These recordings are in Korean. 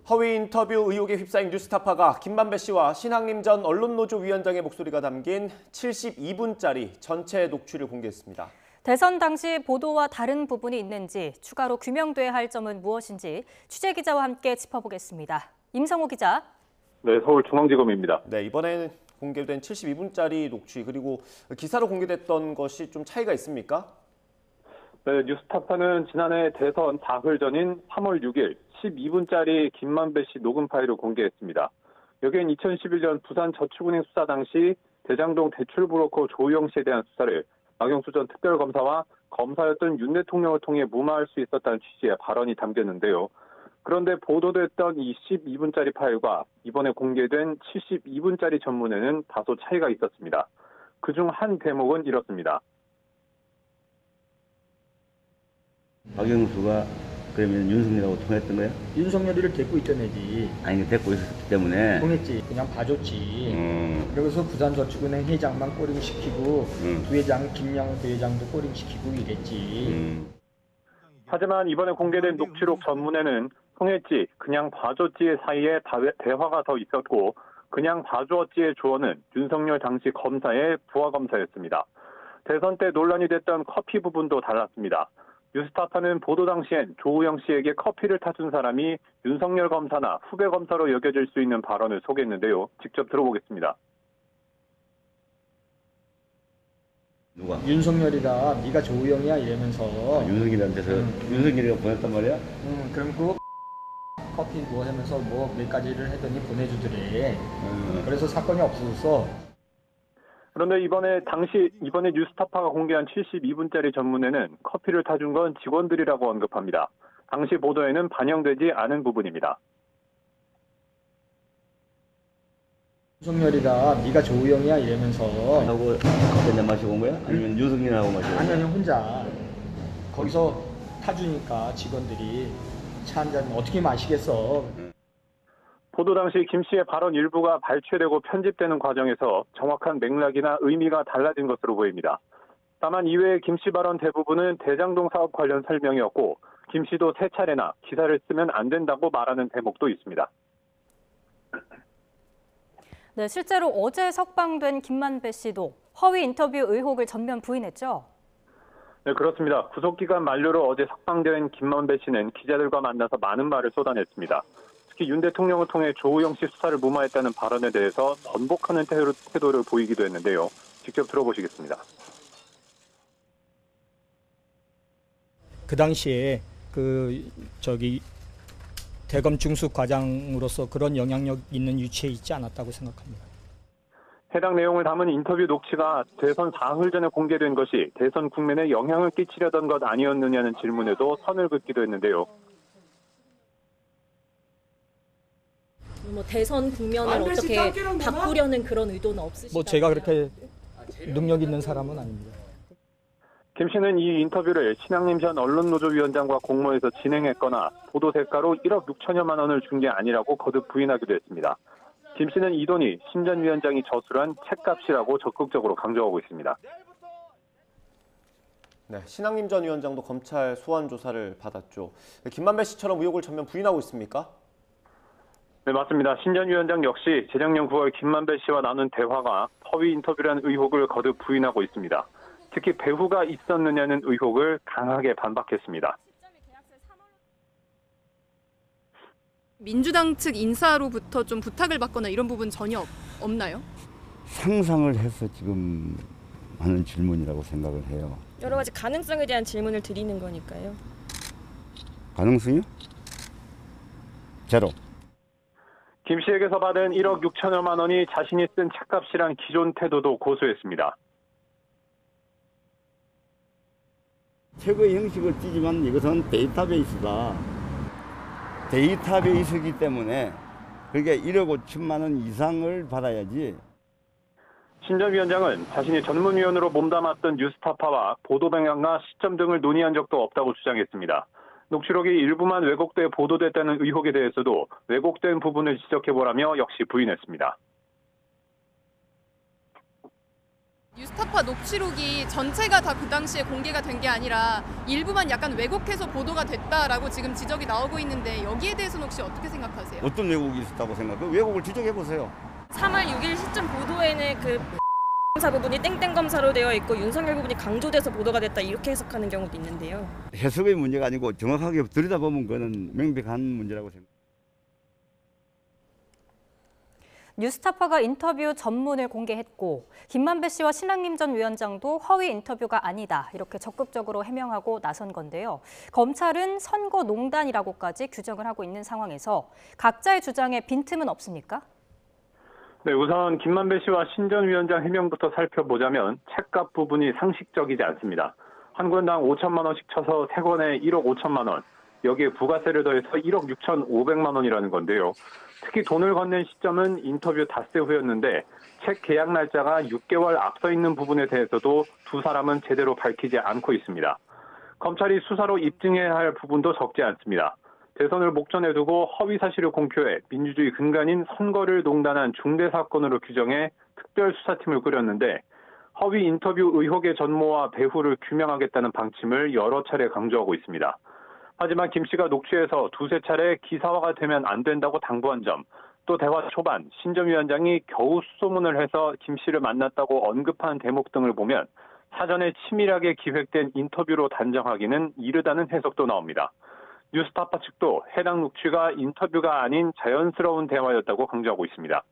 허위 인터뷰 의혹에 휩싸인 뉴스타파가 김만배 씨와 신학림 전 언론노조 위원장의 목소리가 담긴 72분짜리 전체 녹취를 공개했습니다. 대선 당시 보도와 다른 부분이 있는지, 추가로 규명돼야 할 점은 무엇인지 취재기자와 함께 짚어보겠습니다. 임성호 기자. 네, 서울중앙지검입니다. 네, 이번에 공개된 72분짜리 녹취 그리고 기사로 공개됐던 것이 좀 차이가 있습니까? 네, 뉴스타파는 지난해 대선 사흘 전인 3월 6일 12분짜리 김만배 씨 녹음 파일을 공개했습니다. 여기엔 2011년 부산저축은행 수사 당시 대장동 대출브로커 조우영 씨에 대한 수사를 박영수 전 특별검사와 검사였던 윤 대통령을 통해 무마할 수 있었다는 취지의 발언이 담겼는데요. 그런데 보도됐던 이 12분짜리 파일과 이번에 공개된 72분짜리 전문에는 다소 차이가 있었습니다. 그중 한 대목은 이렇습니다. 박영수가 그러면 윤석열하고 통했던 거야? 윤석열이를 데리고 있던 애지. 아니 데리고 있었기 때문에 통했지. 그냥 봐줬지. 그러고서 부산저축은행 회장만 꼬링시키고 부회장 김양호 부회장도 꼬링시키고 이랬지. 하지만 이번에 공개된 녹취록 전문에는 통했지, 그냥 봐줬지의 사이에 대화가 더 있었고 그냥 봐주었지의 주어는 윤석열 당시 검사의 부하검사였습니다. 대선 때 논란이 됐던 커피 부분도 달랐습니다. 뉴스타파는 보도 당시엔 조우영 씨에게 커피를 타준 사람이 윤석열 검사나 후배 검사로 여겨질 수 있는 발언을 소개했는데요. 직접 들어보겠습니다. 누가? 윤석열이가 네가 조우영이야 이러면서 윤석열한테서 윤석열이가 보냈단 말이야? 그럼 그 커피 뭐 하면서 뭐 몇 가지를 하더니 보내주더래. 그래서 사건이 없어졌어. 그런데 이번에 뉴스타파가 공개한 72분짜리 전문에는 커피를 타준 건 직원들이라고 언급합니다. 당시 보도에는 반영되지 않은 부분입니다. 윤석열이가 네가 조우영이야 이러면서 하고 커피 한잔 마시고 온 거야? 아니면 윤석열하고 마시고 온 거야? 아니 혼자 거기서 타주니까 직원들이 차 한 잔 어떻게 마시겠어. 보도 당시 김 씨의 발언 일부가 발췌되고 편집되는 과정에서 정확한 맥락이나 의미가 달라진 것으로 보입니다. 다만 이외의 김 씨 발언 대부분은 대장동 사업 관련 설명이었고 김 씨도 세 차례나 기사를 쓰면 안 된다고 말하는 대목도 있습니다. 네, 실제로 어제 석방된 김만배 씨도 허위 인터뷰 의혹을 전면 부인했죠? 네, 그렇습니다. 구속기간 만료로 어제 석방된 김만배 씨는 기자들과 만나서 많은 말을 쏟아냈습니다. 특히 윤 대통령을 통해 조우영 씨 수사를 무마했다는 발언에 대해서 번복하는 태도를 보이기도 했는데요. 직접 들어보시겠습니다. 그 당시에 대검 중수 과장으로서 그런 영향력 있는 위치에 있지 않았다고 생각합니다. 해당 내용을 담은 인터뷰 녹취가 대선 사흘 전에 공개된 것이 대선 국면에 영향을 끼치려던 것 아니었느냐는 질문에도 선을 긋기도 했는데요. 뭐 대선 국면을 어떻게 바꾸려는 그런 의도는 없으시다고요? 뭐 제가 그렇게 능력 있는 사람은 아닙니다. 김 씨는 이 인터뷰를 신학림 전 언론노조 위원장과 공모해서 진행했거나 보도 대가로 1억 6천여만 원을 준 게 아니라고 거듭 부인하기도 했습니다. 김 씨는 이 돈이 신 전 위원장이 저술한 책값이라고 적극적으로 강조하고 있습니다. 네, 신학림 전 위원장도 검찰 소환 조사를 받았죠. 김만배 씨처럼 의혹을 전면 부인하고 있습니까? 네, 맞습니다. 신 전 위원장 역시 재작년 9월 김만배 씨와 나눈 대화가 허위 인터뷰라는 의혹을 거듭 부인하고 있습니다. 특히 배후가 있었느냐는 의혹을 강하게 반박했습니다. 민주당 측 인사로부터 좀 부탁을 받거나 이런 부분 전혀 없나요? 상상을 해서 지금 하는 질문이라고 생각을 해요. 여러 가지 가능성에 대한 질문을 드리는 거니까요. 가능성이요? 제로. 김 씨에게서 받은 1억 6천여만 원이 자신이 쓴 책값이란 기존 태도도 고수했습니다. 최고의 형식을 띠지만 이것은 데이터베이스다. 데이터베이스이기 때문에 그게 1억 5천만 원 이상을 받아야지. 신 전 위원장은 자신이 전문위원으로 몸담았던 뉴스타파와 보도 방향과 시점 등을 논의한 적도 없다고 주장했습니다. 녹취록이 일부만 왜곡돼 보도됐다는 의혹에 대해서도 왜곡된 부분을 지적해보라며 역시 부인했습니다. 뉴스타파 녹취록이 전체가 다 그 당시에 공개가 된 게 아니라 일부만 약간 왜곡해서 보도가 됐다라고 지금 지적이 나오고 있는데 여기에 대해서는 혹시 어떻게 생각하세요? 어떤 왜곡이 있었다고 생각해요? 그 왜곡을 지적해 보세요. 3월 6일 시점 보도에는 그 검사 부분이 땡땡 검사로 되어 있고 윤석열 부분이 강조돼서 보도가 됐다 이렇게 해석하는 경우도 있는데요. 해석의 문제가 아니고 정확하게 들여다보면 그거는 명백한 문제라고 생각합니다. 뉴스타파가 인터뷰 전문을 공개했고 김만배 씨와 신학림 전 위원장도 허위 인터뷰가 아니다 이렇게 적극적으로 해명하고 나선 건데요. 검찰은 선거농단이라고까지 규정을 하고 있는 상황에서 각자의 주장에 빈틈은 없습니까? 네, 우선 김만배 씨와 신 전 위원장 해명부터 살펴보자면 책값 부분이 상식적이지 않습니다. 한 건당 5천만 원씩 쳐서 3건에 1억 5천만 원, 여기에 부가세를 더해서 1억 6,500만 원이라는 건데요. 특히 돈을 건넨 시점은 인터뷰 닷새 후였는데 책 계약 날짜가 6개월 앞서 있는 부분에 대해서도 두 사람은 제대로 밝히지 않고 있습니다. 검찰이 수사로 입증해야 할 부분도 적지 않습니다. 대선을 목전에 두고 허위 사실을 공표해 민주주의 근간인 선거를 농단한 중대 사건으로 규정해 특별수사팀을 꾸렸는데 허위 인터뷰 의혹의 전모와 배후를 규명하겠다는 방침을 여러 차례 강조하고 있습니다. 하지만 김 씨가 녹취에서 두세 차례 기사화가 되면 안 된다고 당부한 점, 또 대화 초반 신 전 위원장이 겨우 수소문을 해서 김 씨를 만났다고 언급한 대목 등을 보면 사전에 치밀하게 기획된 인터뷰로 단정하기는 이르다는 해석도 나옵니다. 뉴스타파 측도 해당 녹취가 인터뷰가 아닌 자연스러운 대화였다고 강조하고 있습니다.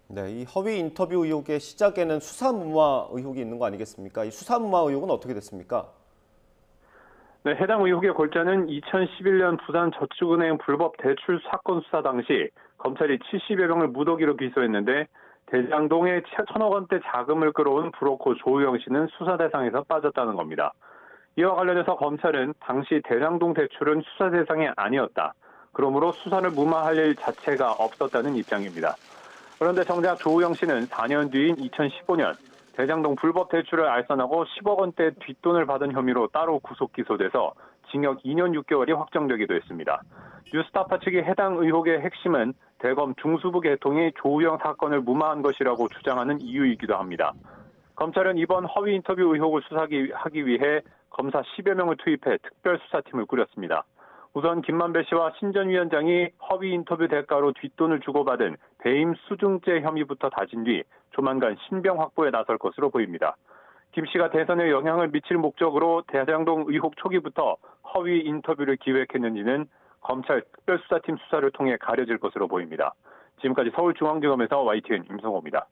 네, 이 허위 인터뷰 의혹의 시작에는 수사무마 의혹이 있는 거 아니겠습니까? 이 수사무마 의혹은 어떻게 됐습니까? 네, 해당 의혹의 골자는 2011년 부산저축은행 불법 대출 사건 수사 당시 검찰이 70여 명을 무더기로 기소했는데 대장동에 1,000억 원대 자금을 끌어온 브로커 조우영 씨는 수사 대상에서 빠졌다는 겁니다. 이와 관련해서 검찰은 당시 대장동 대출은 수사 대상이 아니었다. 그러므로 수사를 무마할 일 자체가 없었다는 입장입니다. 그런데 정작 조우영 씨는 4년 뒤인 2015년 대장동 불법 대출을 알선하고 10억 원대 뒷돈을 받은 혐의로 따로 구속 기소돼서 징역 2년 6개월이 확정되기도 했습니다. 뉴스타파 측이 해당 의혹의 핵심은 대검 중수부 계통이 조우영 사건을 무마한 것이라고 주장하는 이유이기도 합니다. 검찰은 이번 허위 인터뷰 의혹을 수사하기 위해 검사 10여 명을 투입해 특별수사팀을 꾸렸습니다. 우선 김만배 씨와 신 전 위원장이 허위 인터뷰 대가로 뒷돈을 주고받은 배임 수증죄 혐의부터 다진 뒤 조만간 신병 확보에 나설 것으로 보입니다. 김 씨가 대선에 영향을 미칠 목적으로 대장동 의혹 초기부터 허위 인터뷰를 기획했는지는 검찰 특별수사팀 수사를 통해 가려질 것으로 보입니다. 지금까지 서울중앙지검에서 YTN 임성호입니다.